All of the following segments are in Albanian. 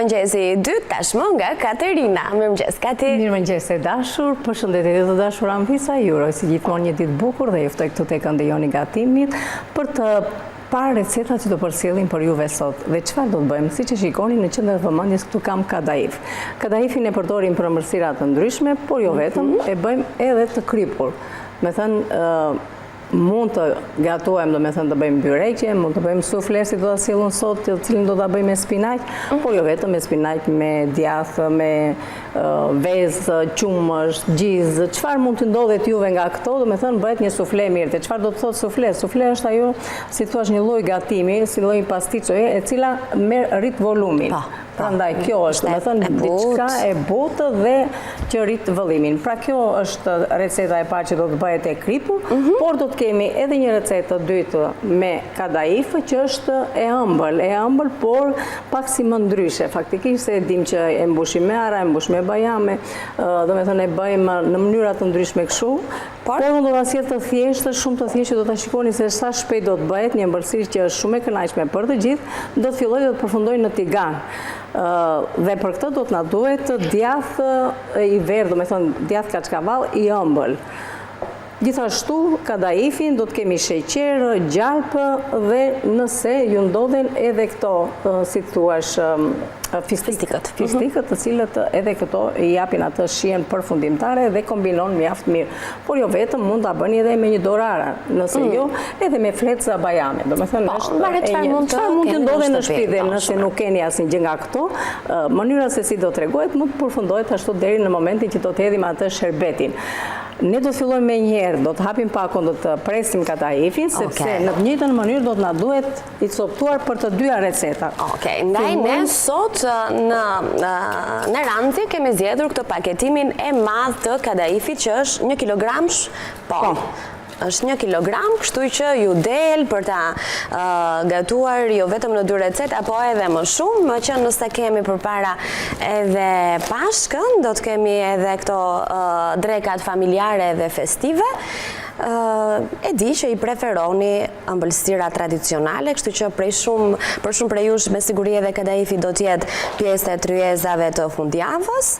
mëngjesi i dytë tashmë nga Katerina. Mirëmëngjes, Kati. Mirëmëngjes e dashur, përshëndetje të dashur Anvisa, ju uroj si gjithmonë një ditë bukur dhe ju ftoj këtu tek ndëjoni gatimit për të parë recetat që do përcjellim për juve sot. Dhe çfarë do të bëjmë? Siç e shikoni në qendër të vëmendjes këtu kam kadaif. Kadaifin e përdorim për ëmbëlsira të ndryshme, por jo vetëm, e bëjmë edhe të kripur. Me thënë mund të gatuajmë, do me thënë të bëjmë byreqe, mund të bëjmë sufle si do të sjellun sot, të cilin do të bëjmë me spinaq, por jo vetëm me spinaq, me djathë, me vezë, qumësh, gjizë, çfarë mund të ndodhet juve nga këto, do me thënë bëhet një sufle mirë. Dhe çfarë do të thotë sufle? Sufle është ajo, si thua, një lloj gatimi, si lloj pastiçoje, e cila merr rrit volumin. Prandaj kjo është, do me thënë, diçka e butë dhe që rrit vëllimin. Pra kjo është receta e parë që do të bëhet e kripur, por do të kemi edhe një recetë të dytë me kadaif që është e ëmbël, por pak si më ndryshe. Faktikisht se dim që e mbushim me ara, e mbushim me bajame, do me thënë e bëjmë në mënyra të ndryshme kështu, por unë do ta sjell të thjeshtë, shumë të thjeshtë, do ta shikoni se sa shpejt do të bëhet një ëmbëlsirë që është shumë e kënaqshme për të gjithë, do të fillojë dhe të përfundojë në tigan. Dhe për këtë do të na duhet djathë i verdhë, do me thënë djathë kaçkavall i ëmbël. Gjithashtu, kadaifin do të kemi sheqer, gjalpë dhe nëse ju ndodhen edhe këto, si të thuash, fistikët, të cilët edhe këto i japin atë shihen përfundimtare dhe kombinon mjaft mirë. Por jo vetëm, mund ta bëni edhe me një dorara, nëse jo, edhe me fletësa bajame. Do me thënë, çfarë mund të ndodhen në shtëpi dhe nëse nuk keni asnjë gjë nga këto, mënyra se si do tregohet mund të përfundohet ashtu deri në momentin që do të hedhim atë sherbetin. Ne do të fillojmë me njëherë, do të hapim pakun, do të presim kadaifin, sepse në të njëjtën mënyrë do të na duhet i coptuar për të dyja recetat. Ndaj ne sot në Ranci kemi zgjedhur këtë paketimin e madh të kadaifit që është 1 kilogram, është 1 kilogram, kështu që ju del për ta gatuar jo vetëm në 2 recetë, apo edhe më shumë, më që nëse kemi përpara edhe Pashkën, do të kemi edhe këto drekat familjare dhe festive. E di që i preferoni ëmbëlsira tradicionale, kështu që për shumë prej jush me siguri edhe kadaifi do të jetë pjesë e tryezave të fundjavës.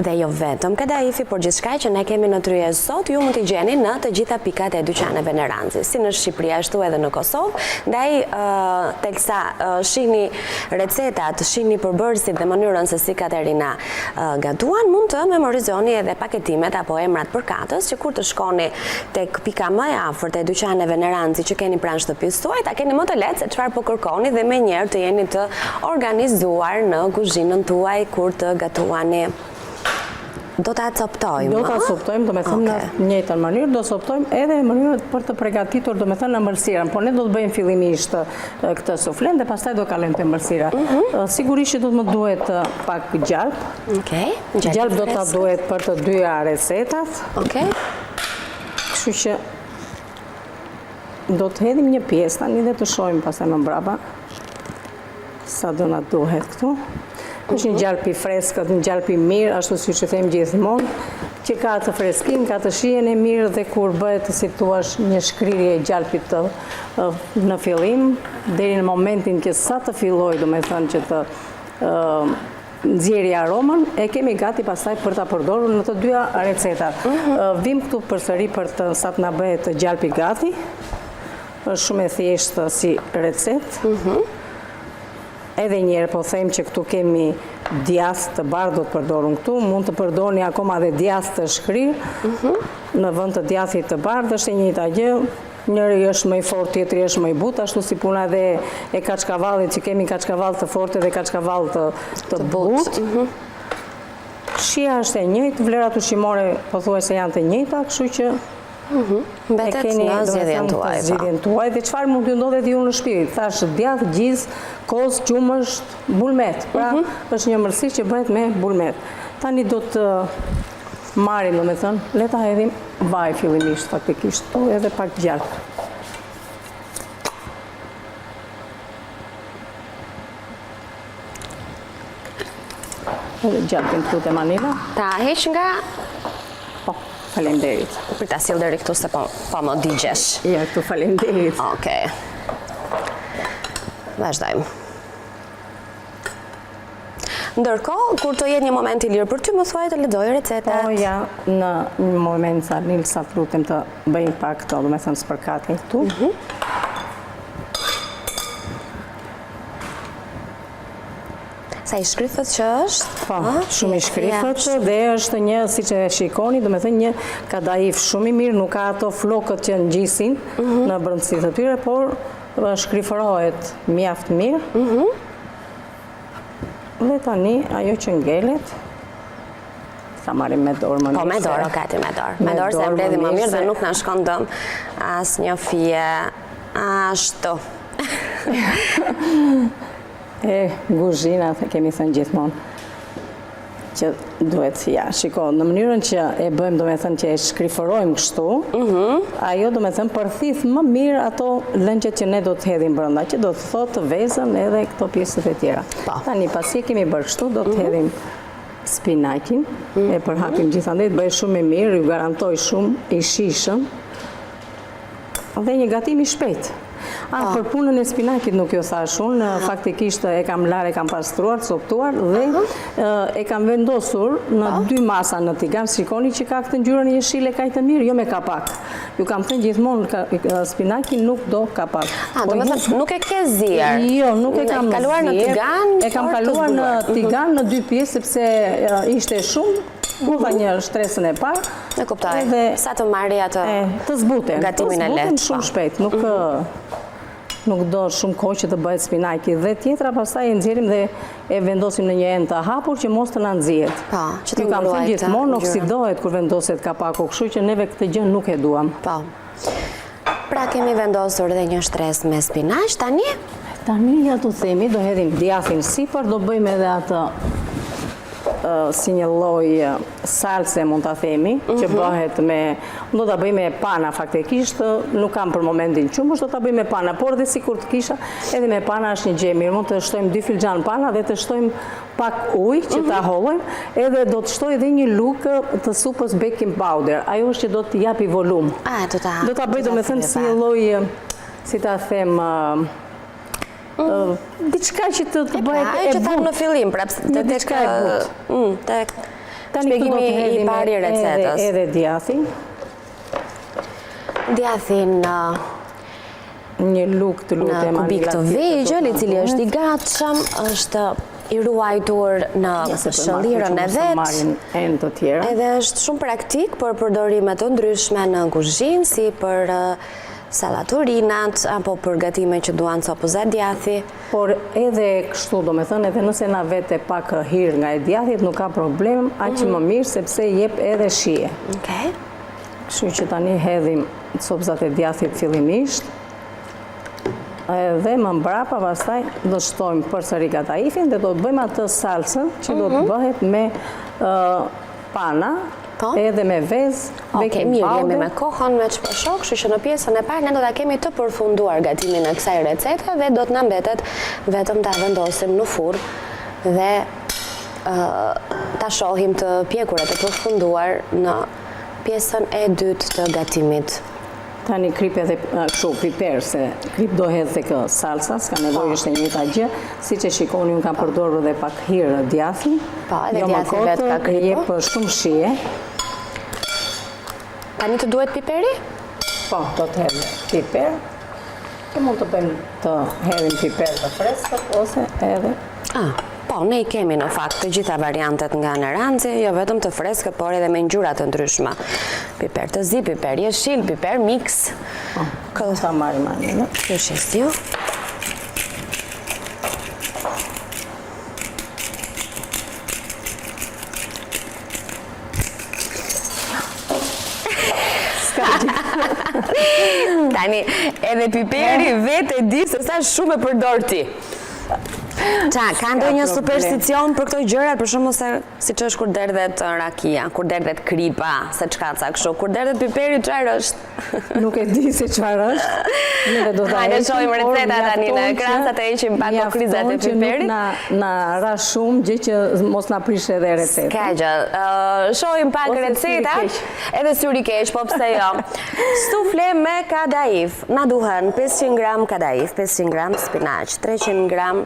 Dhe jo vetëm kadaifi, por gjithçka që ne kemi në tryezë sot, ju mund t'i gjeni në të gjitha pikat e dyqaneve në Ranci, si në Shqipëri ashtu edhe në Kosovë. Ndaj teksa shihni recetat, shihni përbërësit dhe mënyrën se si Katerina gatuan, mund të memorizoni edhe paketimet apo emrat përkatës, që kur të shkoni tek pika më e afërt e dyqaneve në Ranci që keni pranë shtëpisë tuaj, ta keni më të lehtë se çfarë po kërkoni dhe menjëherë të jeni të organizuar në kuzhinën tuaj kur të gatuani. Do ta coptojmë? Do ta coptojmë, do me thëmë në njëjtën mënyrë, do coptojmë edhe mënyrën për të përgatitur, do me thëmë në ëmbëlsirën, por ne do të bëjmë fillimisht këtë suflen dhe pastaj do kalojmë te ëmbëlsira. Sigurisht që do të më duhet pak gjalp. Gjalp do ta duhet për të dyja recetat. Kështu që do të hedhim një pjesë tani dhe të shohim pastaj më mbrapa sa do na duhet këtu. Është një gjalp i freskët, një gjalp i mirë, ashtu si që them gjithmonë, që ka të freskin, ka të shijen e mirë dhe kur bëhet si thuash një shkrirje e gjalpit në fillim, deri në momentin që sa të filloj, do me thënë që të nxjerrë aromën, e kemi gati pastaj për ta përdorur në të dyja recetat. Vim këtu përsëri për të sa të na bëhet gjalpi gati. Është shumë e thjeshtë si recetë. Edhe njerë po them që këtu kemi djathë të bardhë do të përdorun këtu, mund të përdorni akoma dhe djathë të shkrirë, në vend të djathit të bardhë, është e njëjta gjë, njëri është më i fortë, tjetri është më i butë, ashtu si puna dhe e kaçkavallit, që kemi kaçkavall të fortë dhe kaçkavall të butë. Shija është e njëjtë, vlerat ushqimore pothuajse janë të njëjta, kështu që mbetet në zgjedhjen tuaj. Dhe çfarë mund t'ju ndodhet ju në shtëpi? Thash djathë, gjizë, kozë, qumësht, bulmet. Pra, është një ëmbëlsirë që bëhet me bulmet. Tani do të marrim, do me thënë, le ta hedhim vaj fillimisht faktikisht, edhe pak gjalp. Edhe gjalpin këtu te manila. Ta heq nga Faleminderit. Për ta sjell deri këtu se po më digjesh. Ja, këtu faleminderit. Vazhdojmë. Ndërkohë, kur të jetë një moment i lirë për ty, më thuaj të lexoj recetat. Po ja, në një moment sa Nilsa të lutem të bëj pak këto, do me thënë spërkate këtu. Sa i shkrifët që është? Po, shumë i shkrifët dhe është një, si që shikoni, do me thënë një kadaif shumë i mirë, nuk ka ato flokët që ngjisin në brendësi të tyre, por shkrifërohet mjaft mirë. Dhe tani, ajo që ngelet, sa marim me dorë më mirë. Po, me dorë, okati me dorë. Me dorë se mbledhi më mirë dhe nuk në shkon dëm as një fije ashtu. Guzhina, kemi thënë gjithmonë, që duhet, ja, shiko, në mënyrën që e bëjmë, do me thënë që e shkrifërojmë kështu, ajo do me thënë përthith më mirë ato lëngjet që ne do të hedhim brenda, që do të thotë vezën edhe këto pjesët e tjera. Tani, pasi kemi bërë kështu, do të hedhim spinakin, e përhapim gjithandej, të bëjë shumë i mirë, ju garantoj shumë i shishëm, dhe një gatim i shpejt. Për punën e spinakit nuk jo thash unë, faktikisht e kam larë, e kam pastruar, coptuar dhe e kam vendosur në 2 masa në tigan, shikoni që ka këtë ngjyrën jeshile kaq të mirë, jo me kapak. Ju kam thënë gjithmonë spinakin nuk do kapak. Do me thënë nuk e ke zirë? Jo, nuk e kam kaluar në tigan? E kam kaluar në tigan në 2 pjesë, sepse ishte shumë.Udha një shtresën e parë. E kuptoj, sa të marri atë gatimin e lehtë. Shumë shpejt, nuk do shumë kohë që të bëhet spinaki. Dhe tjetra pastaj e nxjerrim dhe e vendosim në një enë të hapur që mos të na nxjihet. Po, që të ju kam thënë gjithmonë oksidohet kur vendoset kapaku, kështu që neve këtë gjë nuk e duam. Po. Pra kemi vendosur dhe një shtresë me spinaq, tani? Tani ja të themi, do hedhim djathin sipër, do bëjmë edhe atë si një lloj salse mund ta themi, që bëhet me, do ta bëj me pana faktikisht, nuk kam për momentin qumësh, do ta bëj me pana, por dhe sikur të kisha, edhe me pana është një gjë e mirë, mund të shtojmë 2 filxhan pana dhe të shtojmë pak ujë që ta hollojmë, edhe do të shtoj edhe një lugë të supës baking powder, ajo është që do të japi volum. Do ta bëj domethënë si një lloj, si ta them, diçka që të bëhet e butë. Që thamë në fillim, në diçka e butë. Shpjegimi i pari recetës. Edhe djathin. Djathin një lugë të lutem në kubik të vegjël, i cili është i gatshëm, është i ruajtur në shëllirën e vetë, edhe është shumë praktik për përdorime të ndryshme në kuzhinë, si për salaturinat, apo për gatime që duan copëza djathi. Por edhe kështu, do me thënë, edhe nëse na vete pak hir nga e djathit, nuk ka problem, aq më mirë, sepse jep edhe shije. Kështu që tani hedhim copëzat e djathit fillimisht, dhe më mbrapa pastaj do shtojmë përsëri kadaifin dhe do të bëjmë atë salsën që do të bëhet me pana, edhe me vezë, baking mirë, powder. Jemi me kohën me që përshok, kështu që në pjesën e parë ne do ta kemi të përfunduar gatimin e kësaj recete dhe do të na mbetet vetëm ta vendosim në furrë dhe ta shohim të pjekurat e përfunduar në pjesën e dytë të gatimit. Tani krip edhe kështu piper, se krip do hedh tek salsa, s'ka nevojë është e njëjta gjë, siç e shikoni unë kam përdorur edhe pak hir djathi. Po, edhe djathi vetë ka kripu. Jep shumë shije. Tani të duhet piperi? Po, do të hedhim piper. Që mund të bëjmë të hedhim piper të freskët ose edhe. Po, ne i kemi në fakt të gjitha variantet nga në ranci, jo vetëm të freskët, por edhe me ngjyra të ndryshme. Piper të zi, piper jeshil, piper mix. Sa marrim anë. Ju shestiu. Tani, edhe piperi vetë e di se sa shumë e përdor ti. Ka ndonjë supersticion për këto gjëra, për shembull se Si që është kur derdhet rakia, kur derdhet kripa, se çkaca kështu, kur derdhet piperi çfarë është? Nuk e di se çfarë është. Neve do ta Hajde shohim recetat tani në ekran sa të heqim pak kokrizat e piperit. Na ra shumë gjë që mos na prish edhe receta. Ka gjë. Shohim pak recetat. Edhe syri keq, po pse jo. Sufle me kadaif. Na duhen 500 gram kadaif, 500 gram spinaq, 300 gram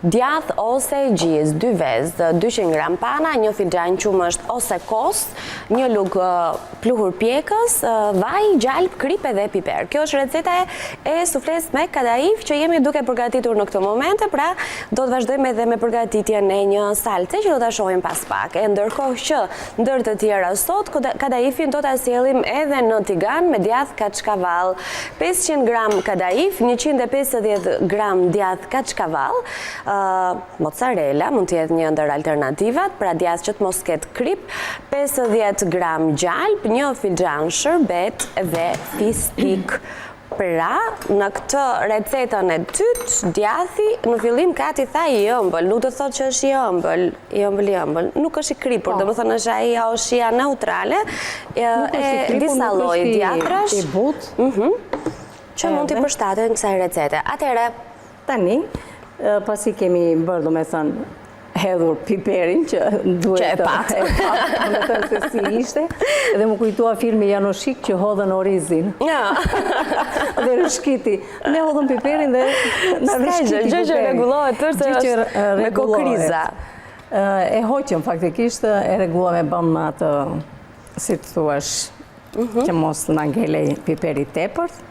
djath ose gjiz, 2 vezë, 200 gram pana, 1 filxhan qumësht ose kos, 1 lug pluhur pjekës, vaj, gjalp, kripe dhe piper. Kjo është receta e sufles me kadaif që jemi duke përgatitur në këtë momente, pra do të vazhdojmë edhe me përgatitjen e një salce që do ta shohim pas pak. E ndërkohë që ndër të tjera sot kadaifin do ta sjellim edhe në tigan me djath kaçkavall. 500 gram kadaif, 150 gram djath kaçkavall, mozzarella mund të jetë një ndër alternativat, pra djath që të mos ketë krip, 50 gram gjalp, 1 filxhan sherbet dhe fistik. Pra, në këtë recetën e dytë, djathi në fillim Kati tha i ëmbël, nuk do thotë që është i ëmbël, nuk është i kripur, do më thënë është ai shija neutrale, e disa lloj djathrash, i butë, që mund t'i përshtaten kësaj recete. Atëherë, tani, pasi kemi bërë, do me thënë, hedhur piperin që duhet e pat. Do me thënë se si ishte, edhe më kujtua filmi Janoshik që hodhën orizin. Dhe rëshkiti. Ne hodhën piperin dhe në rëshkiti piperin. Gjë që regulohet tërë është me kokriza. E hoqëm faktikisht, e regullohem e bëm atë, si të thuash, që mos në ngelej piperi tepërt.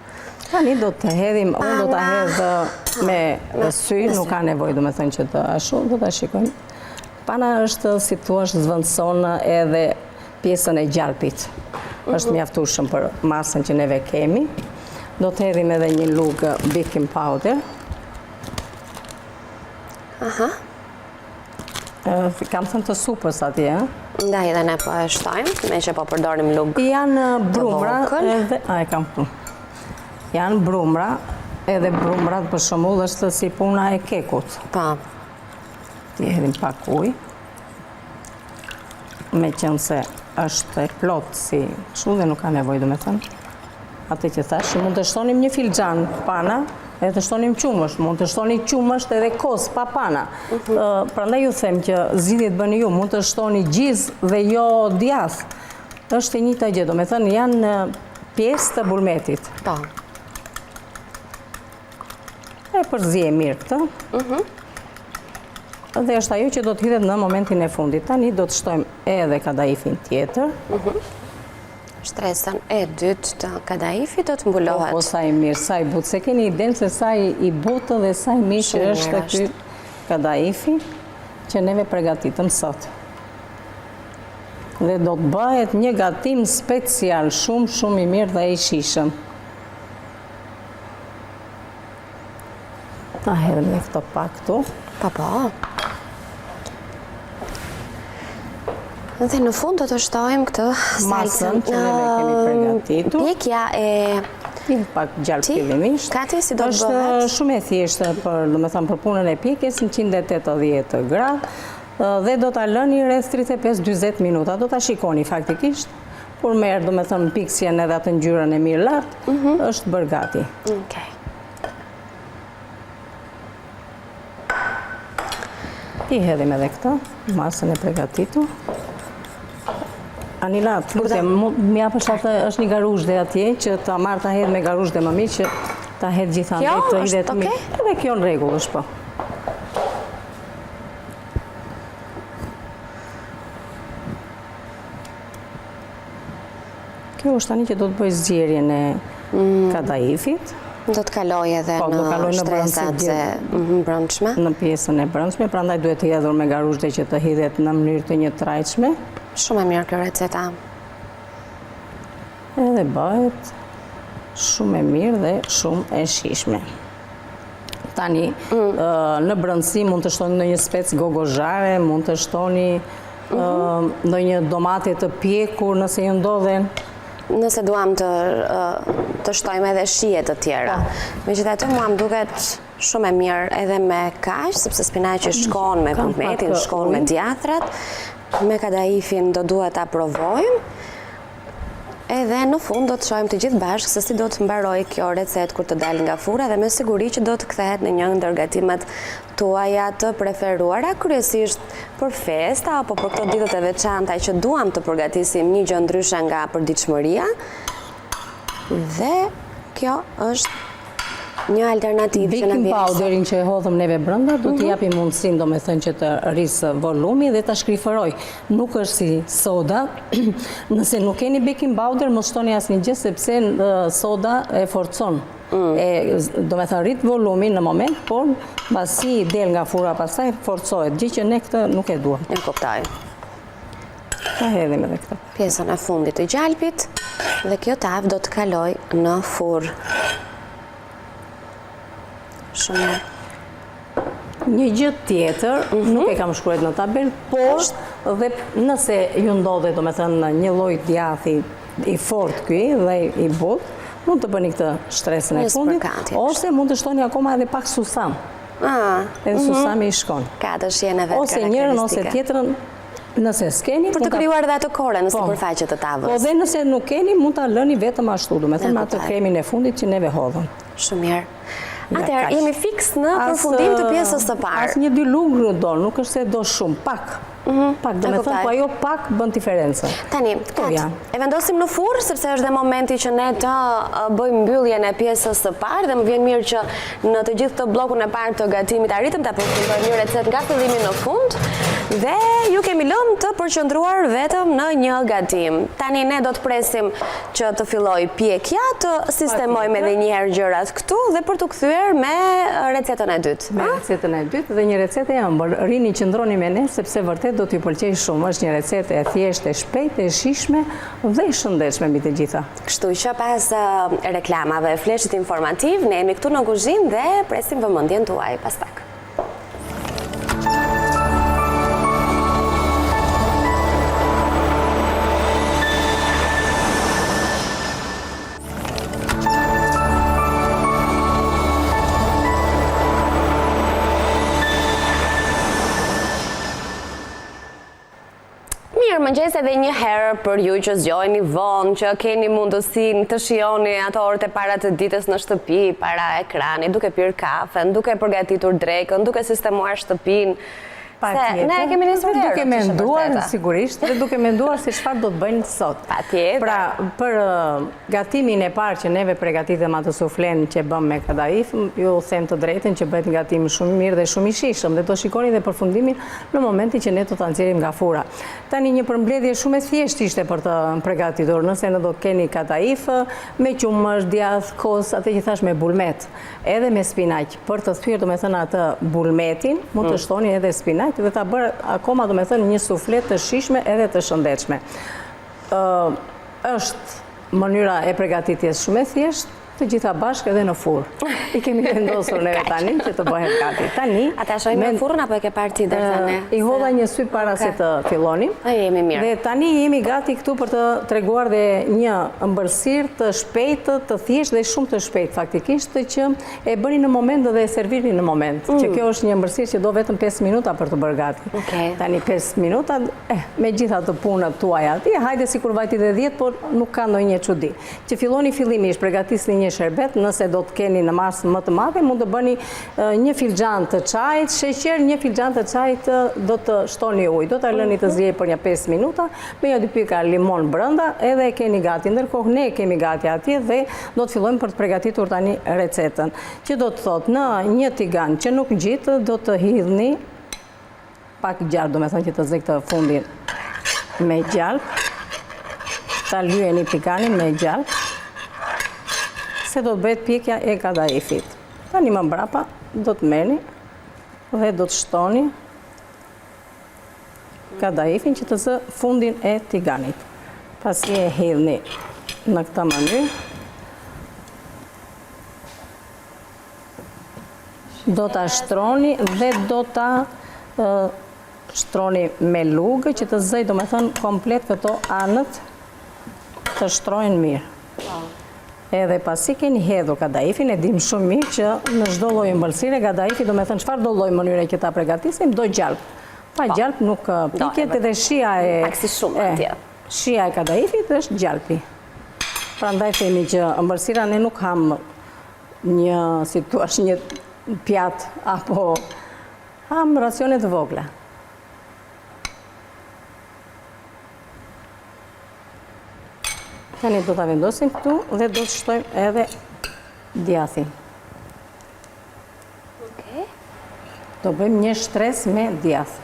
Tani do të hedhim, unë do të hedhë me sy, nuk ka nevoj do me thënë që të ashu, do të shikojmë. Pana është, si të thuash, zvëndson edhe pjesën e gjalpit. është mjaftueshëm për masën që neve kemi. Do të hedhim edhe një lugë baking powder. Aha. Kam thënë të supës atje, Ndaj edhe ne po e shtojmë, me që po përdorim lugë. Janë brumra edhe... e kam këtu. Janë brumra, edhe brumrat për shembull është si puna e kekut. Po. Ti hedhim pak ujë. Me qenë se është e plot si kështu dhe nuk ka nevojë domethënë. Atë që thash, mund të shtonim një filxhan pana, edhe të shtonim qumësht, mund të shtoni qumësht edhe kos pa pana. Prandaj ju them që zgjidhjet bëni ju, mund të shtoni gjiz dhe jo djath. Është e njëjta gjë, domethënë janë pjesë të bulmetit. Po. E përzije mirë këtë. Dhe është ajo që do të hidhet në momentin e fundit. Tani do të shtojmë edhe kadaifin tjetër. Shtresën e dytë të kadaifit do të mbulohet. Po sa i mirë, sa i butë. Se keni idenë se sa i butë dhe sa i mirë që është ky kadaifi që neve përgatitëm sot. Dhe do të bëhet një gatim special, shumë i mirë dhe i shishëm. Ta hedhëm me këto pak këtu. Po. Dhe në fund do të shtojmë këtë masën që neve kemi përgatitur. Pjekja e... pak gjalp fillimisht. Kati si do të bëhet? Është shumë e thjeshtë për punën e pjekjes, 180 gradë. Dhe do t'a lëni rreth 35-40 minuta. Do t'a shikoni faktikisht, kur merë piksjen edhe atë ngjyrën e mirë lartë, është bërë gati. Okej. I hedhim edhe këtë, masën e përgatitur. Anila, më japësh atë, është një garuzhde atje, që ta marrë ta hedh me garuzhde më mirë, që ta hedh gjithandaj të hidhet mirë. Edhe kjo në rregull është po. Kjo është tani që do të bëj zgjerrjen e kadaifit. Do të kaloj edhe në shtresat e brendshme? Në pjesën e brendshme, prandaj duhet të hedhur me garuzhde që të hidhet në mënyrë të njëtrajtshme. Shumë e mirë kjo receta. Edhe bëhet shumë e mirë dhe shumë e shijshme. Tani, në brendësi mund të shtoni ndonjë specë gogozhare, mund të shtoni ndonjë domate të pjekur nëse ju ndodhen. Nëse duam të shtojmë edhe shije të tjera. Megjithatë, mua më duket shumë e mirë edhe me kaq, sepse spinaqi shkon me bulmetin, shkon me djathrat. Me kadaifin do duhet ta provojmë. Edhe në fund do të shohim të gjithë bashkë se si do të mbaroj kjo recetë kur të dalë nga fura dhe me siguri që do të kthehet në një ndër gatimet tuaja të preferuara, kryesisht për festa apo për këto ditët e veçanta që duam të përgatisim një gjë ndryshe nga përditshmëria. Dhe kjo është një alternativë që na vjen. Baking powderin që e hodhëm neve brenda do t'i japi mundësinë domethënë që të rrisë volumi dhe ta shkrifëroj. Nuk është si soda. Nëse nuk keni baking powder, mos shtoni asnjë gjë sepse soda e forcon. Domethënë rrit volumin në moment, por pasi del nga fura pastaj forcohet, gjë që ne këtë nuk e duam. E kuptoj. Ta hedhim edhe këtë. Pjesën e fundit të gjalpit dhe kjo tavë do të kaloj në furr. Shumë. Një gjë tjetër, nuk e kam shkruar në tabel, por dhe nëse ju ndodhet domethënë një lloj djathi i fortë ky dhe i butë, mund të bëni këtë shtresën e fundit, ose mund të shtoni akoma edhe pak susam. Edhe susami i shkon. Ka të shihen edhe ose njërin ose tjetrën, nëse s'keni, për të krijuar edhe atë korën në sipërfaqe të tavës. Po dhe nëse nuk keni, mund ta lëni vetëm ashtu, domethënë me atë kremin e fundit që neve hodhëm. Shumë mirë. Atëherë, jemi fiks në përfundim të pjesës së parë. Asnjë dy lugë do, nuk është se do shumë, pak. Pak, domethënë, po ajo pak bën diferencën. Tani, e vendosim në furr sepse është dhe momenti që ne të bëjmë mbylljen e pjesës së parë dhe më vjen mirë që në të gjithë këtë bllokun e parë të gatimit arritëm ta përfundojmë një recetë nga fillimi në fund dhe ju kemi lënë të përqendruar vetëm në një gatim. Tani ne do të presim që të fillojë pjekja, të sistemojmë edhe një herë gjërat këtu dhe për të kthyer me recetën e dytë. Me recetën e dytë dhe një recetë e ëmbël. Rini qëndroni me ne sepse vërtet do t'ju pëlqej shumë. Është një recetë e thjeshtë, e shpejtë, e shijshme dhe e shëndetshme mbi të gjitha. Kështu që pas reklamave e fleshit informativ, ne jemi këtu në kuzhinë dhe presim vëmendjen tuaj pas pak. Mëngjes edhe një herë për ju që zgjojeni vonë, që keni mundësinë të shihoni ato orët e para të ditës në shtëpi, para ekranit, duke pirë kafen, duke përgatitur drekën, duke sistemuar shtëpinë. Ne kemi nisur herë. Duke menduar sigurisht dhe duke menduar se çfarë do të bëjnë sot. Patjetër. Pra, për gatimin e parë që neve përgatitem atë suflen që bëm me kadaif, ju them të drejtën që bëhet gatim shumë i mirë dhe shumë i shijshëm dhe do shikoni dhe përfundimin në momentin që ne do ta nxjerrim nga fura. Tani një përmbledhje shumë e thjeshtë ishte për të përgatitur, nëse ne do të keni kadaif me qumësh, djath, kos, atë që thash me bulmet, edhe me spinaq. Për të thyer domethënë atë bulmetin, mund të shtoni edhe spinaq dhe ta bërë akoma domethënë një suflet të shijshme edhe të shëndetshme. Është mënyra e përgatitjes shumë e thjeshtë, të gjitha bashkë edhe në furr. I kemi vendosur neve tani që të bëhet gati. Tani, ata shojmë në furrën apo e ke parë ti deri tani? I hodha një sy para se të fillonim. Jemi mirë. Dhe tani jemi gati këtu për të treguar dhe një ëmbëlsirë të shpejtë, të thjeshtë dhe shumë të shpejtë faktikisht, që e bëni në moment dhe e servini në moment. Që kjo është një ëmbëlsirë që do vetëm 5 minuta për të bërë gati. Tani 5 minuta, me gjitha të punët tuaja aty, hajde sikur vajti dhe 10, por nuk ka ndonjë çudi. Që filloni fillimisht, përgatisni një sherbet, nëse do të keni në masë më të madhe, mund të bëni një filxhan të çajit, sheqer, një filxhan të çajit do të shtoni ujë, do ta lëni të zjejë për një 5 minuta, me një 2 pika limon brenda, edhe e keni gati. Ndërkohë ne kemi gati atje dhe do të fillojmë për të përgatitur tani recetën. Që do të thotë në një tigan që nuk ngjit, do të hidhni pak gjalp, domethënë që të zë këtë fundin me gjalp. Ta lyeni tiganin me gjalp. Se do të bëhet pjekja e kadaifit. Tani më mbrapa do të merrni dhe do të shtoni kadaifin që të zë fundin e tiganit. Pasi e hedhni në këtë mënyrë, do ta shtroni dhe do ta shtroni me lugë që të zëj domethënë komplet këto anët të shtrohen mirë. Edhe pasi keni hedhur kadaifin, e dim shumë mirë që në çdo lloj ëmbëlsire kadaifi, domethënë çfarë do lloj mënyre që ta përgatisim, do gjalp. Pa gjalp nuk piket edhe shia e... Pak si shumë atje. Shia e kadaifit është gjalpi. Prandaj themi që ëmbëlsira ne nuk ham një, si thua, një pjatë apo ham racione të vogla. Tani do ta vendosim këtu dhe do të shtojmë edhe djathin. Okej. Do bëjmë një shtres me djath.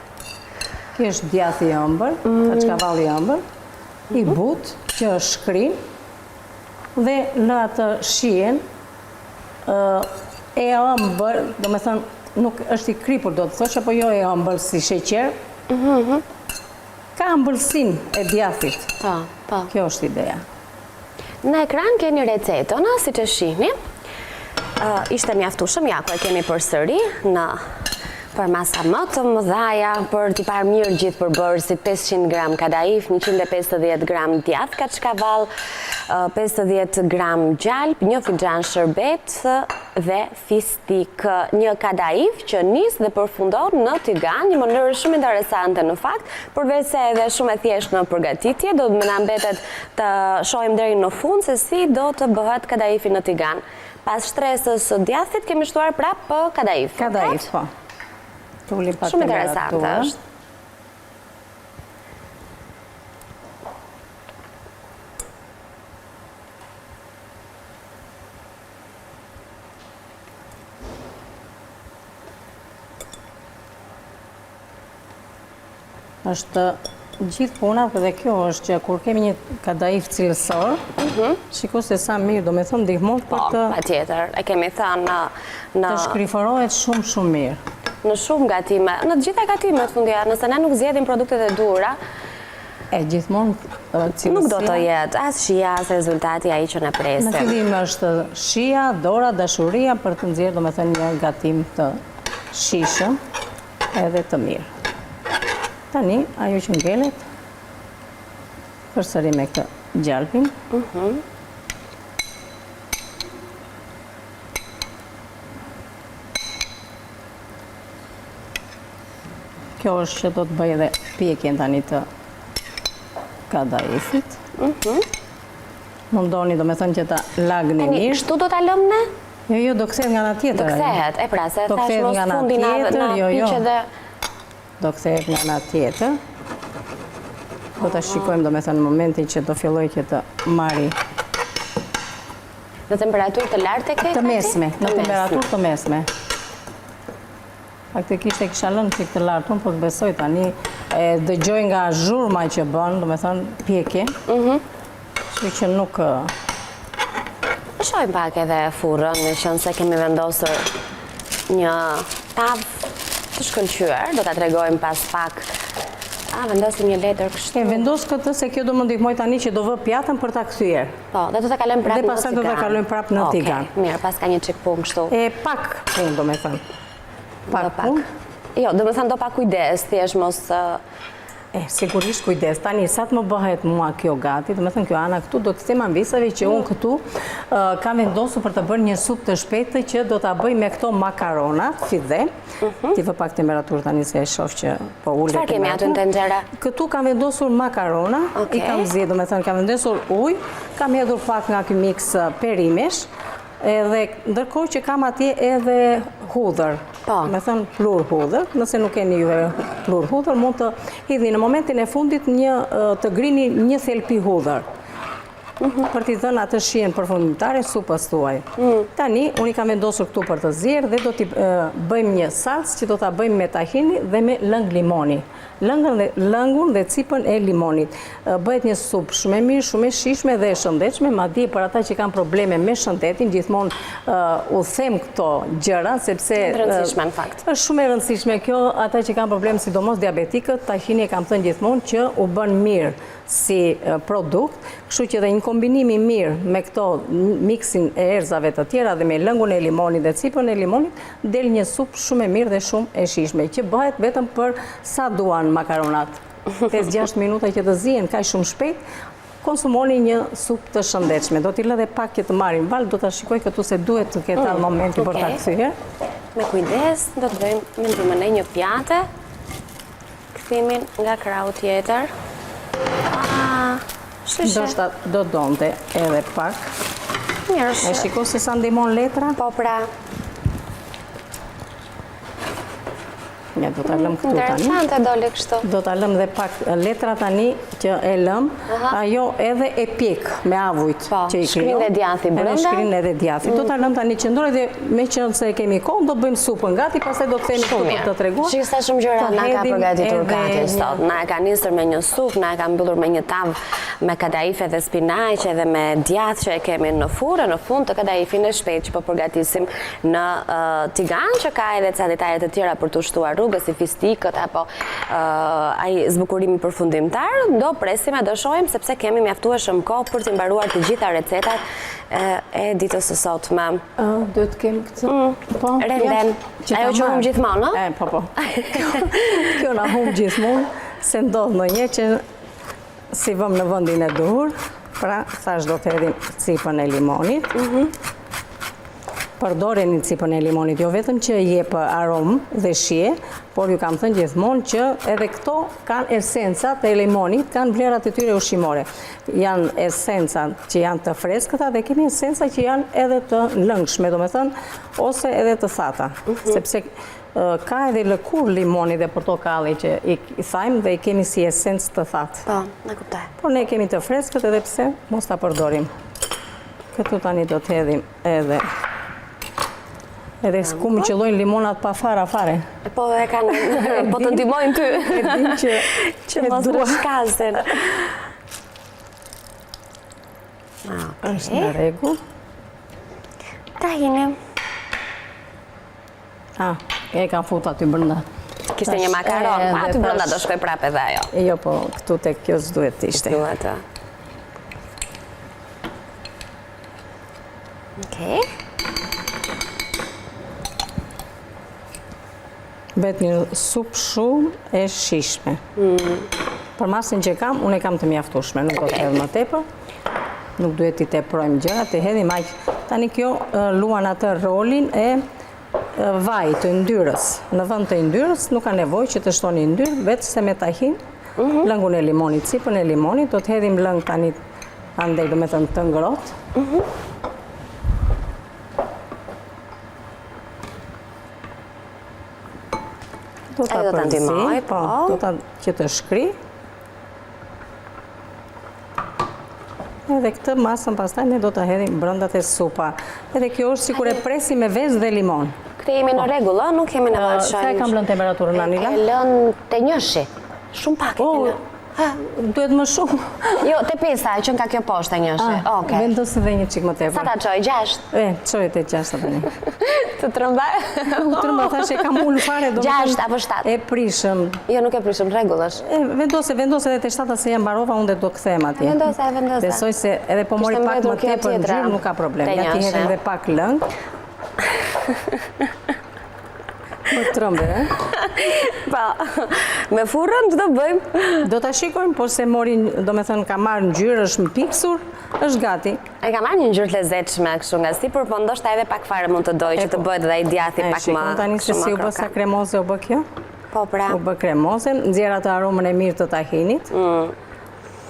Kjo është djathi i ëmbël, kaçkavalli i ëmbël, i butë që është shkrin dhe në atë shijen e ëmbël, do me thënë nuk është i kripur do të thosh, apo jo e ëmbël si sheqer, ka ëmbëlsin e djathit. Po. Kjo është ideja. Në ekran keni recetën, si që shihni. Ishte mjaftueshëm, ja ku e kemi përsëri në për masa më të mëdhaja, për t'i parë mirë gjithë përbërësit, 500 gram kadaif, 150 gram djath kaçkavall, 50 gram gjalp, 1 fixhan shërbet dhe fistik. Një kadaif që nis dhe përfundon në tigan, një mënyrë shumë interesante në fakt, përveç se edhe shumë e thjeshtë në përgatitje, do të më na mbetet të shohim deri në fund se si do të bëhet kadaifi në tigan. Pas shtresës së djathit kemi shtuar prapë kadaif. Kadaif, po. Shumë interesante është. Është gjithë puna, dhe kjo është që kur kemi një kadaif cilësor, shiko se sa mirë, do me thëmë ndihmon për të... Pa tjetër, e kemi thënë në... Të shkriforohet shumë mirë. Në shumë gatime, në të gjitha gatimet fundja, nëse ne nuk zgjedhim produktet e duhura, gjithmonë cilësia... Nuk do të jetë, as shija, as rezultati ai që ne presim. Në fillim është shija, dora, dashuria për të nxjerrë, do me thënë një gatim të shishëm edhe të mirë. Tani, ajo që ngelet, përsëri me këtë gjalpin. Kjo është që do të bëj edhe pjekjen tani të kadaifit. Mundoni, do me thënë që ta lagni mirë. Kështu do ta lëmë ne? Jo, do kthehet nga ana tjetër. Do kthehet, e pra, se thash mos fundi na piqe dhe... Do kthehet nga ana tjetër. Do ta shikojmë, do me thënë, në momentin që do filloj që të marri. Në temperaturë të lartë e ke? Të mesme, në temperaturë të mesme. Faktikisht e kisha lënë që këtë lartun, po të besoj tani dëgjoj nga zhurma që bën, do me thënë pjekje, që që nuk... Shojmë pak edhe furrën, në qënë se kemi vendosur një tavë të shkëlqyer, do ta tregojmë pas pak. Vendosim një letër kështu. Vendos këtë se kjo do më ndihmoj tani që do vë pjatën për ta kthyer. Po, dhe do ta kalojmë prapë në tigan. Dhe pastaj do ta kalojmë prapë në tigan. Mirë, pas ka një çik punë kështu. Pak punë, do me thënë. Pak punë? Jo, do me thënë do pak kujdes, thjesht mos... Sigurisht kujdes. Tani, sa të më bëhet mua kjo gati, do me thënë kjo ana këtu, do të them ambisave që unë këtu kam vendosur për të bërë një supë të shpejtë që do ta bëj me këto makaronat, fidhe. Ti vë pak temperaturë tani se e shoh që po ulet. Çfarë kemi aty në tenxhere? Këtu kam vendosur makarona, i kam zgjedhur, do me thënë kam vendosur ujë, kam hedhur pak nga ky miks perimesh, edhe ndërkohë që kam atje edhe hudhër, me thënë plur hudhër, nëse nuk keni juve plur hudhër, mund të hidhni në momentin e fundit të grini një thelpi hudhër, për t'i dhënë atë shijen përfundimtare supës tuaj. Tani, unë i kam vendosur këtu për të zjerë dhe do t'i bëjmë një salcë që do t'a bëjmë me tahini dhe me lëng limoni. Lëngun dhe cipën e limonit. Bëhet një supë shumë e mirë, shumë e shishme dhe e shëndetshme, madje për ata që kanë probleme me shëndetin, gjithmonë u them këto gjëra, sepse është shumë e rëndësishme kjo, ata që kanë probleme, sidomos diabetikët, tahini e kam thënë gjithmonë që u bën mirë si produkt, kështu që dhe një kombinimi mirë me këto miksin e erëzave të tjera dhe me lëngun e limonit dhe cipën e limonit, del një supë shumë e mirë dhe shumë e shishme, që bëhet vetëm për sa duan makaronat. 5-6 minuta që të zihen kaq shumë shpejt, konsumoni një supë të shëndetshme. Do t'i lë dhe pak që të marrin val, do ta shikoj këtu se duhet të ketë atë momenti për ta kthyer. Me kujdes, do të bëjmë me ndihmën e një pjate. kthimin nga krau tjetër. Ndoshta do donte edhe pak. Mirë. E shiko se sa ndihmon letra? Po pra. Ja, do ta lëm këtu tani. Interesante doli kështu. Do ta lëm dhe pak letra tani që e lëm, ajo edhe e pjek me avujt që i kriju. Shkrinë e djathi brenda. Edhe shkrinë edhe djathi. Do ta lëm tani qëndroj dhe me qenë se kemi kohë, do bëjmë supën gati, pastaj do të themi këtu për të treguar. Shikoj sa shumë gjëra na ka përgatitur Kati sot. Na e ka nisur me një supë, na e ka mbyllur me një tavë me kadaife dhe spinaq edhe me djath që e kemi në furrë, në fund të kadaifin e shpejt që po përgatisim në tigan që ka edhe ca detaje të tjera për të ushtuar rrugës si fistikët apo ai zbukurimi përfundimtar. Do presim e do shohim sepse kemi mjaftueshëm kohë për të mbaruar të gjitha recetat e ditës së sotme. Do të kemi këtë? Po. Renden. Ajo që humb gjithmonë, ëh? Po. Kjo na humb gjithmonë, se ndodh ndonjëherë që si vëm në vendin e duhur, pra thash do të hedhim cipën e limonit. Përdoreni cipën e limonit, jo vetëm që jep aromë dhe shije, por ju kam thënë gjithmonë që edhe këto kanë esencat e limonit, kanë vlerat e tyre ushqimore. Janë esencat që janë të freskëta dhe kemi esenca që janë edhe të lëngshme, domethënë, ose edhe të thata, sepse ka edhe lëkur limoni dhe portokalli që i thajmë dhe i kemi si esencë të thatë. Po, në kuptoj. Por ne kemi të freskët edhe pse mos ta përdorim. Këtu tani do të hedhim edhe s'ku më qëllojnë limonat pa fare. Po e kanë, po të ndihmojnë ty. E din që mos rrëshkasin. Është në rregull. Tahini. E kam fut aty brenda. Kishte një makaron, aty brenda do shkoj prapë edhe ajo. Jo, po këtu tek kjo s'duhet të ishte. Duhet. Okej. Bet një supë shumë e shishme. Për masin që kam, unë e kam të mjaftueshme, nuk do të hedh më tepër. Nuk duhet t'i teprojmë gjërat, të hedhim aq. Tani kjo luan atë rolin e vaj të yndyrës. Në vend të yndyrës nuk ka nevojë që të shtoni yndyrë, vetë se me tahin, lëngun e limonit, cipën e limonit, do të hedhim lëng tani andej, do me thënë të ngrohtë. Do ta përzij, po, do ta që të shkri. Edhe këtë masën pastaj ne do ta hedhim brenda te supa. Edhe kjo është sikur e presim me vezë dhe limon. Këtë jemi në rregull, ëh, nuk kemi nevojë të Sa e kam lënë temperaturën Anila? E lën te 1-shi. Shumë pak e kemi. Duhet më shumë. Jo, te 5 që nga kjo poshtë 1-shi. Okej. Vendos edhe një çik më tepër. Sa ta çoj? 6. Çoj te 6 tani. Të trembaj. U tremba tash e kam ulur fare do. 6 apo 7. E prishëm. Jo, nuk e prishëm, rregull është. Vendos edhe te 7 se jam mbarova unë do kthehem atje. Vendos. Besoj se edhe po mori pak më tepër ngjyrë nuk ka problem. Ja ti hedhim edhe pak lëng. Më trëmbe, Pa, me furrën të bëjmë. Do ta shikojmë, por se morin, do me thënë, ka marrë ngjyrë, është mpiksur, është gati. E ka marrë një ngjyrë të lezetshme kështu nga sipër, po ndoshta edhe pak fare mund të doj që të bëhet dhe ai djathi pak më. Shikon tani se si u bë sa kremoze u bë kjo? Po pra. U bë kremoze, nxjerr atë aromën e mirë të tahinit.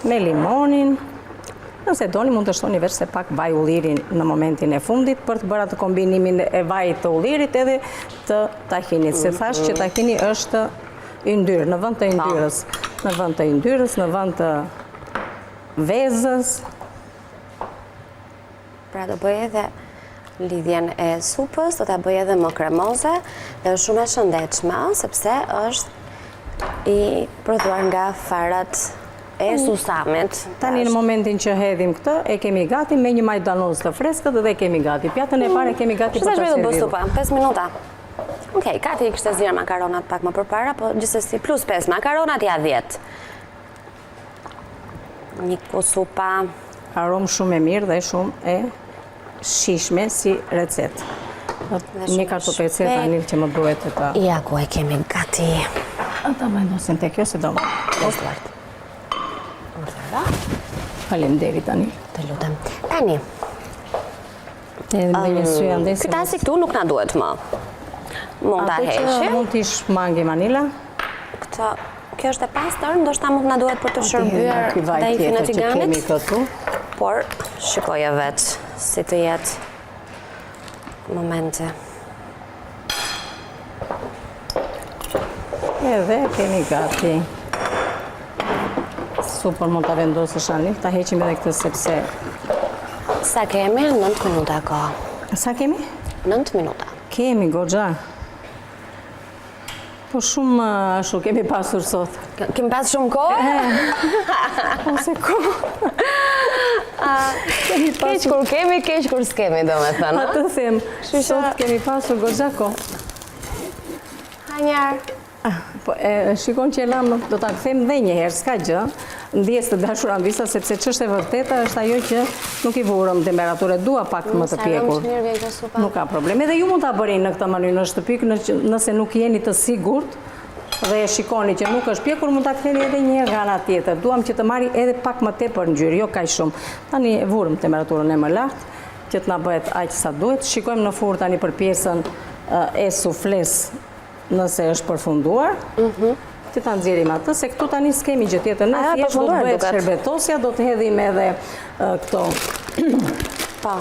Me limonin. Nëse doni mund të shtoni veç se pak vaj ullirin në momentin e fundit për të bërë atë kombinimin e vajit të ullirit edhe të tahinit. Se thash që tahini është yndyrë, në vend të yndyrës, në vend të yndyrës, në vend të vezës. Pra do bëj edhe lidhjen e supës, do ta bëj edhe më kremoze dhe është shumë e shëndetshme sepse është i prodhuar nga farat e susamit. Tani në momentin që hedhim këtë, e kemi gati me një majdanoz të freskët dhe kemi gati. Pjatën e parë e kemi gati për të serviruar. Çfarë do bëj supa? 5 minuta. Okej, Kati kishte zgjer makaronat pak më përpara, po gjithsesi plus 5 makaronat ja 10. Një supa. Aromë shumë e mirë dhe shumë e shishme si recetë. Një kartopecet Anil që më duhet të ta. Ja ku e kemi gati. Ata vendosim te kjo se do më. Faleminderit Anil. Të lutem. Tani. Edhe me një sy andesi. Këta si këtu nuk na duhet më. Mund ta heqim. Mund t'i shmangim Anila. Këta kjo është e pastër, ndoshta mund na duhet për të shërbyer ky vaj kadajifin e tjetër që kemi tiganit. këtu. Por shikoja vetë si të jetë momente. Edhe kemi gati. Super mund ta vendosësh tani, ta heqim edhe këtë sepse Sa kemi? 9 minuta ka. sa kemi? 9 minuta. Kemi goxha. Po shumë ashtu kemi pasur sot. Kemi pas shumë kohë? Ose ko. Keq kur kemi, keq kur s'kemi, do me thënë. Atë them, sot kemi pasur goxha kohë. Ha njerë. Po, shikon që lam, do ta kthem dhe një herë, s'ka gjë. Ndjes të dashura Anvisa, sepse ç'është e vërteta është ajo që nuk i vurëm temperaturë, dua pak më të pjekur. Nuk ka problem. Edhe ju mund ta bëni në këtë mënyrë në shtëpi, nëse nuk jeni të sigurt dhe e shikoni që nuk është pjekur, mund ta ktheni edhe një herë nga ana tjetër. Duam që të marri edhe pak më tepër ngjyrë, jo kaq shumë. Tani e vurëm temperaturën e më lartë, që të na bëhet aq sa duhet. Shikojmë në furrë tani për pjesën e sufles, nëse është përfunduar. Që ta nxjerrim atë, se këtu tani s'kemi gjë tjetër. Në thjesht do të bëhet sherbetosja, do të hedhim edhe këto. Po.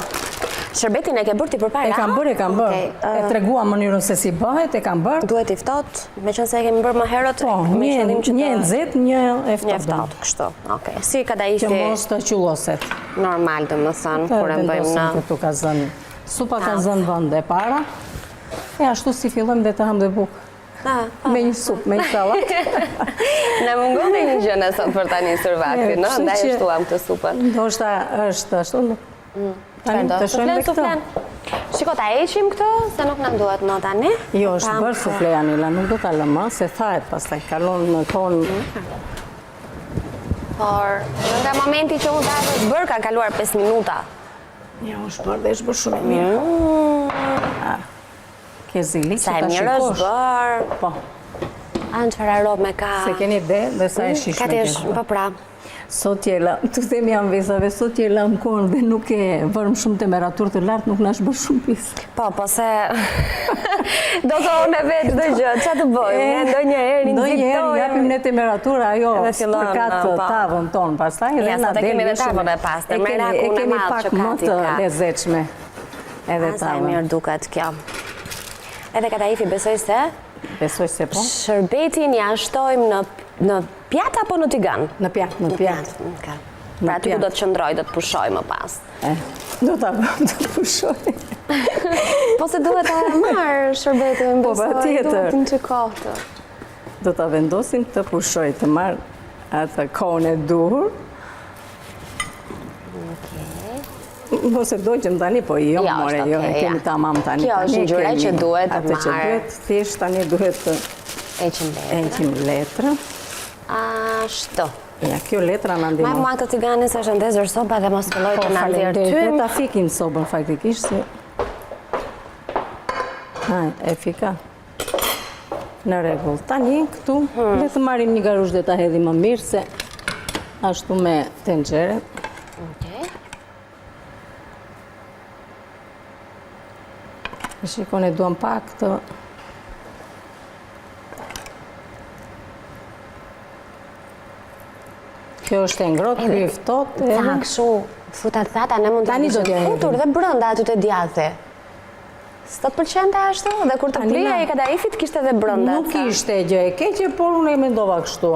Shërbetin e ke bërë ti përpara? E kam bërë. E treguam mënyrën se si bëhet, e kam bërë. Duhet i ftohtë, meqense e kemi bërë më herët, Po, me qëllim që një nxehtë, një e një ftohtë. ftohtë, kështu. Okej. Si kadaifi Që mos të qulloset. normal, domethënë, kur e bëjmë në Këtu ka zënë. Supa ka zënë vend e para. E ashtu si fillojmë dhe të ham dhe bukë. Me një supë, me një sallat. Ne mungon dhe një gjë sot për ta nisur vaktin, no? Ndaj e shtuam këtë supën. Ndoshta është ashtu. Tani të shojmë dhe këtë. Shiko, ta heqim këtë, se nuk na duhet no tani. Jo, është bërë sufle Anila, nuk do ta lëmë, se thahet pastaj kalon në tonë. Por, nga momenti që unë dashë është bërë, ka kaluar 5 minuta. Jo, është bërë dhe është bërë shumë e mirë. Ke zili që Sa e ta mirë është shikosh. bërë. Po, Anë çfarë aromë ka. se keni dhe sa e shishme. Ka të është, po pra. Sot që të themi Anvisave, sot që lam kohën dhe nuk e vërëm shumë temperaturë të lartë, nuk nash bërë shumë pisë. Po se... Do të unë e vetë çdo gjë, që të bëjmë? Ne ndonjëherë Ndonjëherë japim ne temperaturë ajo Edhe fillon, përkat po. tavën tonë, pastaj dhe Ja, na sot e del kemi dhe shumë. tavën e pastër, E me kemi- rakun e e kemi madh pak që më kati të ka. lezetshme edhe Sa e tavën. mirë duket kjo. Edhe kadaifi besoj se Besoj se po. shërbetin ja shtojmë në pjatë apo në tigan? Në pjatë. Okay. Pra aty ku do të qëndroj, do të pushoj më pas. Do ta vëm të pushoj. Po se duhet ta marr shërbetin, Po, besoj, patjetër. duhet në qikohtë. Do ta vendosim të pushoj, të marr atë kohën e duhur. Mos e dojgjëm tani, po jo, Jo, more, është jo, okay, e kemi ja. tamam tani. Kjo është Tani ngjyra kemi që duhet të atë që marr. duhet, thjesht tani duhet të Heqim letrën. heqim letrën. Ashtu. Ja, kjo letra na Ma ndihmon. mua këtë tiganin se është ndezur sopa dhe mos filloj Po, të na nxjerr faleminderit. tym. Le ta fikim sobën faktikisht se e fika. Në rregull. Tani këtu le të marrim një garush dhe ta hedhim më mirë se ashtu me tenxhere. Okej. Shikoni, duam pak të Kjo është e ngrohtë, ky i ftohtë. Sa kështu fruta të thata ne mund të Tani do t'ja futur hedhim. dhe brenda aty te djathi. S'të pëlqente ashtu? Dhe kur të Tani plija na- i kadaifit kishte edhe brenda. Nuk ishte gjë e keqe, por unë e mendova kështu.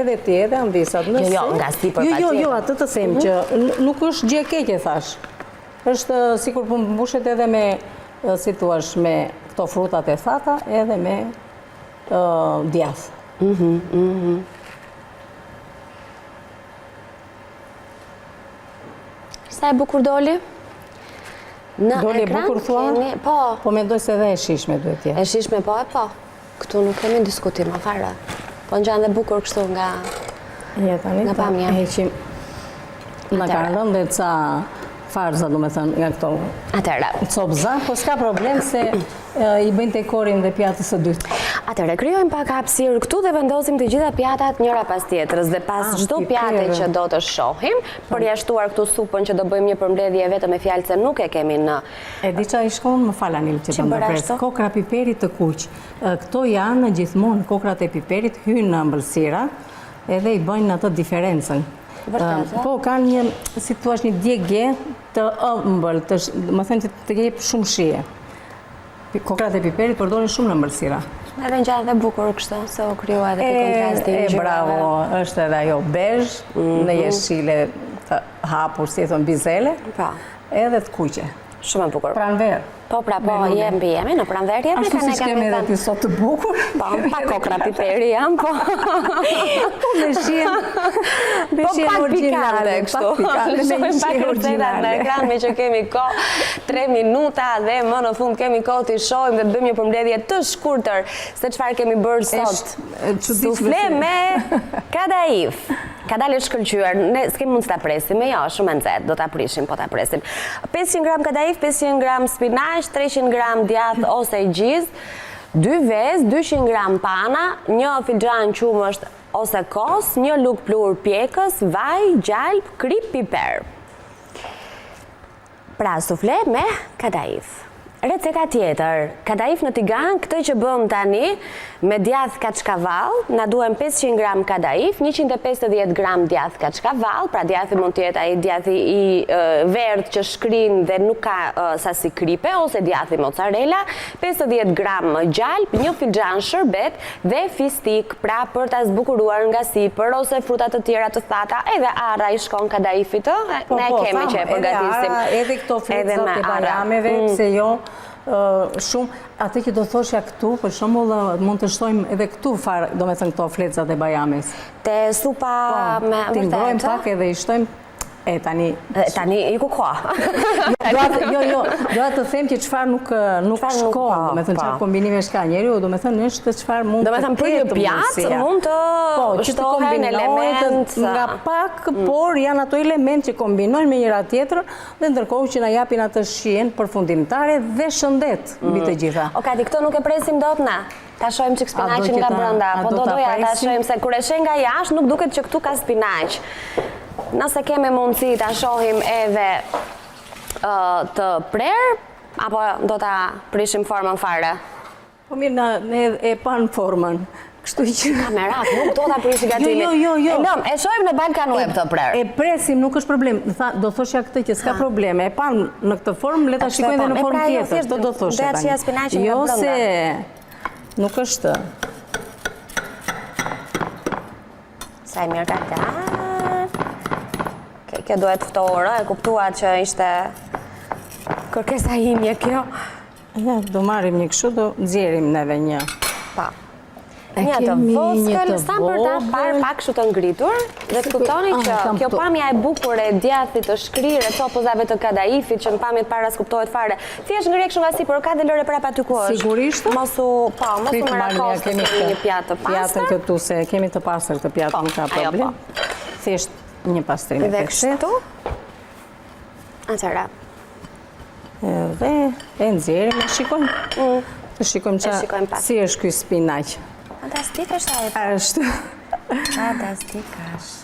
Edhe ti, edhe Anvisat. Nëse... Jo, nga sipër Jo, patjetër. atë të them që nuk është gjë e keqe, thash. Është sikur po mbushet edhe me, si thua, me këto frutat e thata, edhe me djath. Sa e bukur doli? Në Doli e ekran bukur, thua? kemi- Po, Po mendoj se edhe e shishme duhet jetë. e shishme po e po. Këtu nuk kemi diskutim më fare. Po ngjan dhe bukur kështu nga Ja, tani Nga ta pamja. heqim. Na Atëre. kanë rënë dhe ca farza, do me thënë, nga këto Atëra. copza, po s'ka problem se i bëjnë dekorin dhe pjatës së dytë. Atëre, krijojmë pak hapësirë këtu dhe vendosim të gjitha pjatat njëra pas tjetrës dhe pas çdo pjate që do të shohim, përjashtuar këtu supën që do bëjmë një përmbledhje vetëm me fjalë se nuk e kemi në. E di qa i shkon, më fal Anil që të ndërpres. Kokra piperit të kuq. Këto janë gjithmonë kokrat e piperit hynë në ëmbëlsira edhe i bëjnë atë diferencën. Po, kanë një, si thua, një djegje të ëmbël, më thënë që të jep shumë shije. Kokrat e piperit përdorin shumë në ëmbëlsira. Edhe ngjahet dhe bukur kështu, se u krijua edhe ky kontrast i ngjyrave. Bravo, është edhe ajo bezh, në jeshile të hapur, si e thon bizele, edhe të kuqe. Shumë e bukur. Pranver. Po, jemi në pranver jemi. Ashtu si kemi edhe ti sot të bukur. Po, pa kokra piperi jam, po. Po me shien. Po pak pikante kështu. Shojmë pak recetat në ekran me që kemi kohë 3 minuta dhe më në fund kemi kohë të shohim dhe të bëjmë një përmbledhje të shkurtër se çfarë kemi bërë sot. Sufle me kadaif. Ka dalë shkëlqyer, ne s'kemi mund të ta presim, jo, shumë e nxehtë, do ta prishim, po ta presim. 500 gram kadaif, 500 gram spinaq, 300 gram djath ose gjiz, 2 vezë, 200 gram pana, 1 filxhan qumësht ose kos, 1 lugë plur pjekës, vaj, gjalp, krip, piper. Pra, sufle me kadaif. Receta tjetër, kadaif në tigan, këtë që bëm tani, me djath kaçkavall, na duhen 500 gram kadaif, 150 gram djath kaçkavall, pra djathi mund të jetë ai djathi i verdh që shkrin dhe nuk ka sasi kripe, ose djathi mozzarella, 50 gram gjalp, 1 filxhan sherbet dhe fistik, pra për ta zbukuruar nga sipër ose fruta të tjera të thata, edhe arra i shkon kadaifit, ne kemi që e përgatisim. Edhe këto frutët e bajrameve, pse jo, shumë, atë që do thoshja këtu, për shembull mund të shtojmë edhe këtu farë, do me thënë këto flecat e bajames. Te supa me vërtet. Ti mbrojmë pak edhe i shtojmë, tani i ku ka. Jo, doa të them që çfarë nuk shkon, do me thënë çfarë kombinime shka njeriu, do me thënë është çfarë mund të ketë. Do me thënë për një pjatë mund të shtohen element nga pak, por janë ato element që kombinojnë me njëra tjetrën dhe ndërkohë që na japin atë shijen përfundimtare dhe shëndet mbi të gjitha. Okej, këto nuk e presim dot na. Ta shohim çik spinaqin nga brenda, po do doja ta shohim se kur e sheh nga jashtë nuk duket që këtu ka spinaq. Nëse kemi mundësi ta shohim edhe të prerë, apo do ta prishim formën fare? Po mirë, ne e pan formën. Kështu që kamerat nuk do ta prishi gatimin. Jo. E shohim në Balkan Web të prerë. E presim, nuk është problem. Do thoshja këtë që s'ka probleme. E pan në këtë formë, le ta shikojmë edhe në formë tjetër. Do thoshja tani. Jo se nuk është. Sa e mirë ka ta. Kjo duhet ftohur, e kuptua që ishte kërkesa imje kjo. Ja, do marrim një kështu, do nxjerrim neve një. Pa. Një të voskël, sa për ta parë pak kështu të ngritur, dhe të kuptoni që kjo pamja e bukur e djathit të shkrirë, e copëzave të kadaifit, që në pamjet para s'kuptohet fare. Thjesht ngri kështu nga sipër, ka dhe lëre prapa ty ku është. Sigurisht. Mosu më rakos të kemi një pjatë të pastër. Pjatën këtu, se kemi të pastër të pjatë, nuk ka problem. Thjesht një pastrim e kështu. Atëra. Dhe e nxjerrim, e shikojmë. Të shikojmë si është ky spinaq. Fantastik është ajo. Është. Fantastik është.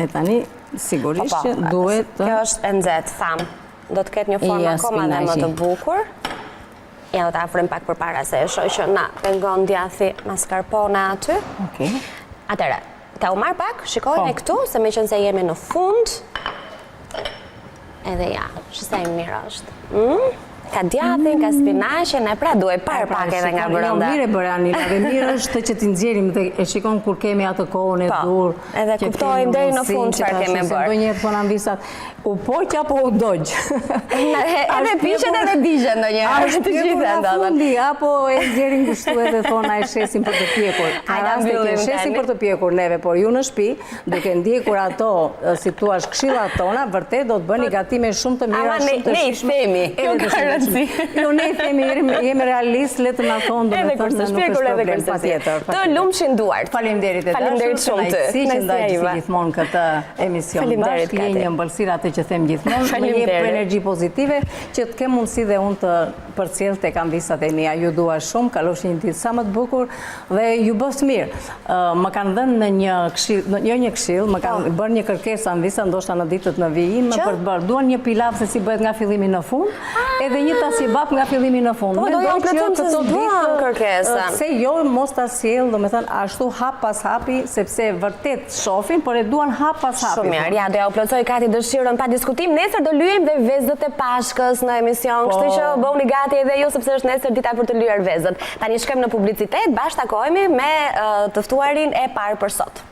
E tani, sigurisht që duhet të... Kjo është e nxehtë, tham. Do të ketë një formë akoma dhe më të bukur. Ja, do të afrojmë pak përpara se e shoh që na pengon djathi mascarpone aty. Okej. Atëra, ta u marr pak, shikojmë këtu, se me qënë se jemi në fund. Edhe ja, shësa i mirë është. Ka djathin, ka spinaqen, e pra duhet parë pak edhe nga brenda. Jo, mire bërë Anila, dhe mirë është që t'i nxjerrim dhe e shikon kur kemi atë kohën e dur. Edhe kuptojmë deri në fund çfarë kemi bërë. Do njëherë po na visat, u poq apo u dogj. Edhe pishet edhe digjen ndonjëherë. Të gjitha ndodhen. Apo e nxjerrim kështu edhe thona e shesin për të pjekur. Hajde mbyllim tani. Shesin për të pjekur neve, por ju në shtëpi, duke ndjekur ato, si thua, këshillat tona, vërtet do të bëni gatime shumë të mira, shumë të shijshme. Ne i themi, kjo ka rëndësi. Jo, ne themi jemi realist, le të na thonë, do të thonë nuk është problem, patjetër. Të lumshin duart. Faleminderit e dashur, shumë ty. Si që ndaj gjithmonë këtë emision bashkë, je një ëmbëlsirë atë që them gjithmonë, më jep energji pozitive që të kem mundësi dhe unë të përcjell tek anvisat e mia. Ju dua shumë, kalosh një ditë sa më të bukur dhe ju bëft mirë. Më kanë dhënë në një këshill, jo një këshill, më kanë bërë një kërkesë anvisa ndoshta në ditët në vijim për të bërë. Duan një pilav se si bëhet nga fillimi në fund, edhe një tas kebab nga fillimi në fund. Po do ja plotësojmë se s'duan kërkesën. Se jo mos ta sjell, domethënë ashtu hap pas hapi, sepse vërtet shohin, por e duan hap pas hapi. Shumë mirë, ja do ja u plotësoj Kati dëshirën pa diskutim. Nesër do lyejmë dhe vezët e Pashkës në emision, kështu që bëuni gati edhe ju sepse është nesër dita për të lyer vezët. Tani shkojmë në publicitet, bashkë takohemi me të ftuarin e parë për sot.